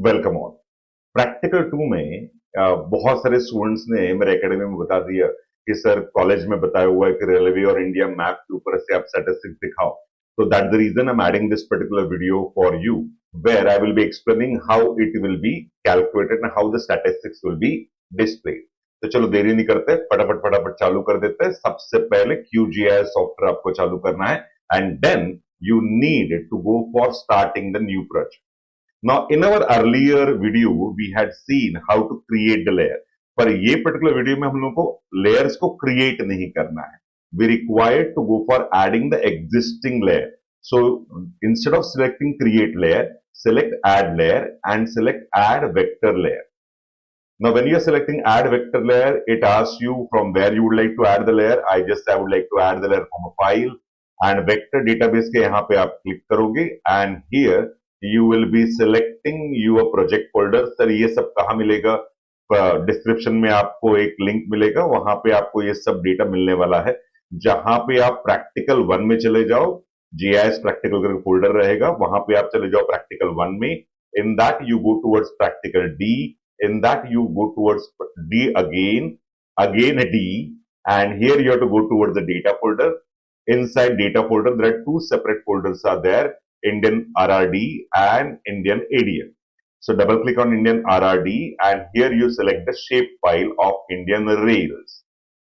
Welcome on. Practical 2 में बहुत सारे स्टूडेंट्स ने मेरे एकेडमी में बता दिया कि सर कॉलेज में बताया हुआ है कि रेलवे और इंडिया मैप के ऊपर से आप स्टैटिस्टिक्स दिखाओ। तो that the reason I am adding this particular video for you where I will be explaining how it will be calculated and how the statistics will be displayed. तो चलो देरी नहीं करते, फटाफट चालू कर देते हैं। सबसे पहले QGIS सॉफ्टवेयर आपको चालू करना है and then you need to go for starting the new project. Now, in our earlier video, we had seen how to create the layer. पर ये particular video में हम लोगों को layers को create नहीं करना है. We required to go for adding the existing layer. So, instead of selecting create layer, select add layer and select add vector layer. Now, when you are selecting add vector layer, it asks you from where you would like to add the layer. I would like to add the layer from a file. And vector database के यहाँ पे आप click करोगे and here you will be selecting your project folder. Sir ये सब कहाँ मिलेगा? Description में आपको एक लिंक मिलेगा, वहां पे आपको ये सब डेटा मिलने वाला है। जहां पे आप प्रैक्टिकल 1 में चले जाओ, GIS प्रैक्टिकल करके फोल्डर रहेगा, वहां पे आप चले जाओ प्रैक्टिकल 1 में। In that you go towards practical D, in that you go towards D again D, and here you have to go towards the data folder. Inside data folder, there are 2 separate folders are there, Indian RRD and Indian ADM. So double click on Indian RRD and here you select the shape file of Indian Rails.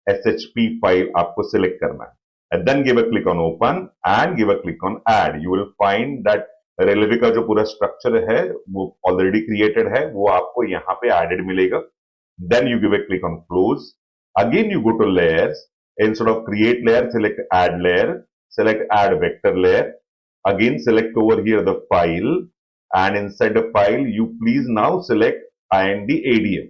SHP file आपको select करना है. And then give a click on open and give a click on add. You will find that railway का जो पूरा structure है वो already created है, वो आपको यहाँ पे एडेड मिलेगा. Then you give a click on close. Again you go to layers. Instead of create layer, select add layer, select add vector layer. Again, select over here the file, and inside the file, you please now select ind ADM.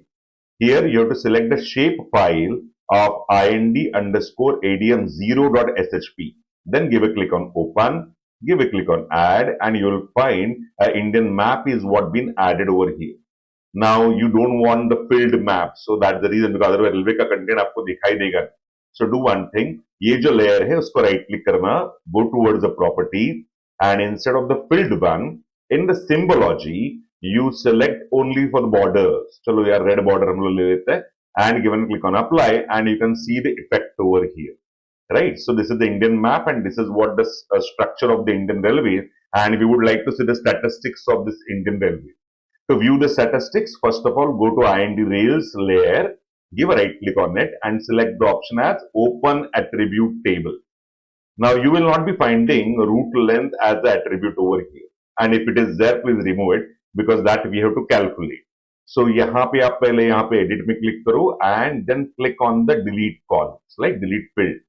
Here, you have to select the shape file of ind_adm 0.shp. Then give a click on open, give a click on add, and you will find an Indian map is what been added over here. Now, you don't want the filled map, so that's the reason, because otherwise railway का content आपको दिखाई देगा. So do one thing, ये जो layer है उसको right click करना, go towards the property, and instead of the filled one, in the symbology, you select only for the borders. चलो यार red border हम लोग ले लेते हैं, and give a click on apply, and you can see the effect over here. Right? So this is the Indian map, and this is what the structure of the Indian Railway, and we would like to see the statistics of this Indian Railway. To view the statistics, first of all, go to IND Rails layer, give a right click on it and select the option as Open Attribute Table. Now, you will not be finding route length as the attribute over here. And if it is there, please remove it because that we have to calculate. So, यहाँ पे आप पहले यहाँ पे edit में click करो and then click on the delete columns, like delete field,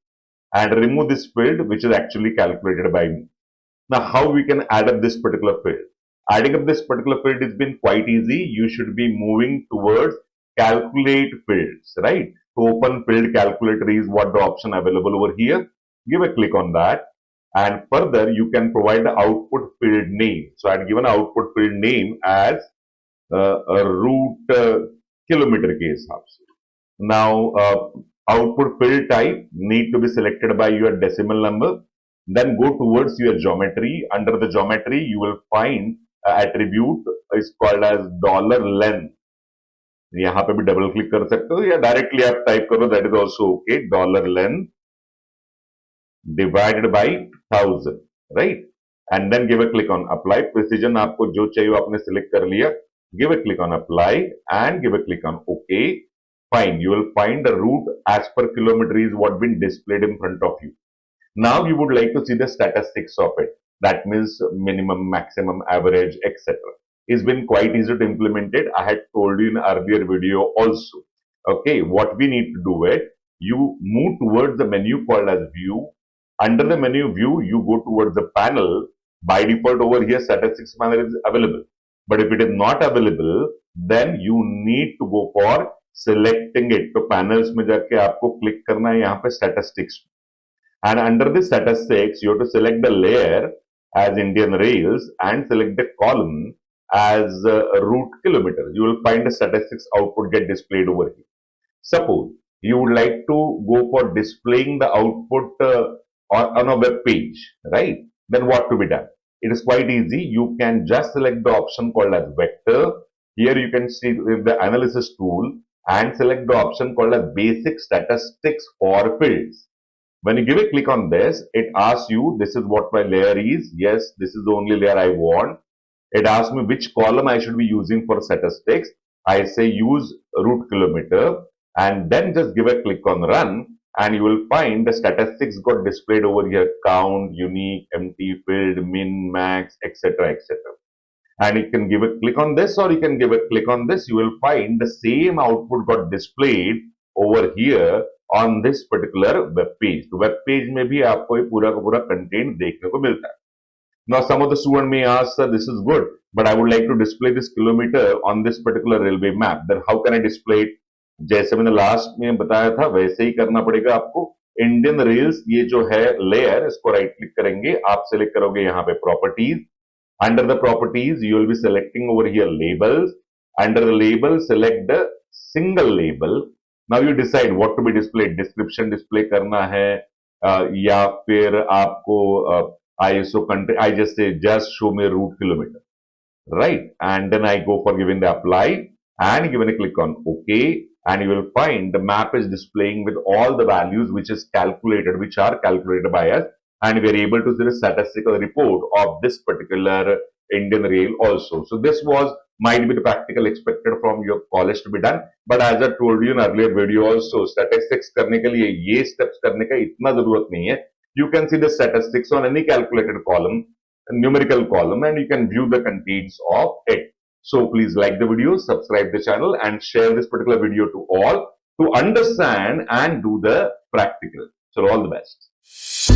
and remove this field which is actually calculated by me. Now, how we can add up this particular field? Adding up this particular field has been quite easy. You should be moving towards calculate fields, right? To open field calculator is what the option available over here. Give a click on that, and further you can provide the output field name. So I had given output field name as a route kilometer case. Now output field type need to be selected by your decimal number. Then go towards your geometry. Under the geometry, you will find attribute is called as $length. यहाँ पे भी double click कर सकते हो या directly आप type करो, that is also okay. $length divided by 1000, right? And then give a click on apply. Precision आपको जो चाहिए आपने सिलेक्ट कर लिया. Give a click on apply and give a click on okay. Fine. You will find the route edge per kilometer is what been displayed in front of you. Now you would like to see the statistics of it. That means minimum, maximum, average, etc. It's been quite easy to implement it. I had told you in earlier video also. Okay, what we need to do it, you move towards the menu called as view. Under the menu view, you go towards the panel. By default over here, statistics panel is available. But if it is not available, then you need to go for selecting it. तो panels में जाके आपको click करना है यहाँ पे statistics. And under the statistics, you have to select the layer as Indian Rails and select the column as route kilometers. You will find the statistics output get displayed over here. Suppose you would like to go for displaying the output on a web page, right? Then what to be done? it is quite easy. You can just select the option called as vector. Here you can see the analysis tool and select the option called as basic statistics for fields. When you give a click on this, it asks you, this is what my layer is. Yes, this is the only layer I want. It asks me which column I should be using for statistics. I say use root kilometer and then just give a click on run and you will find the statistics got displayed over here: count, unique, empty field, min, max, etc., etc. And you can give a click on this or you can give a click on this. You will find the same output got displayed over here on this particular web page. तो web page में भी आपको ये पूरा का पूरा content देखने को मिलता है. Now, some of the student may ask, sir, this is good, but I would like to display this kilometer on this particular railway map. Then how can I display it? जैसे मैंने last में बताया था वैसे ही करना पड़ेगा आपको. Indian rails ये जो है लेयर, इसको राइट क्लिक करेंगे, आप सिलेक्ट करोगे यहाँ पे properties. Under the properties, you will be selecting over here labels. Under the label, select the single label. Now you decide what to be displayed. Description display करना है या फिर आपको ISO country. I just say just show me route kilometer, right? And then I go for giving the apply and given a click on OK, and you will find the map is displaying with all the values which are calculated by us. And we are able to see the statistical report of this particular Indian rail also. So this might be the practical expected from your college to be done. But as I told you in earlier video also, statistics करने के लिए ये steps करने का इतना जरूरत नहीं है. You can see the statistics on any calculated column, numerical column, and you can view the contents of it. So please like the video, subscribe the channel, and share this particular video to all to understand and do the practical. So all the best.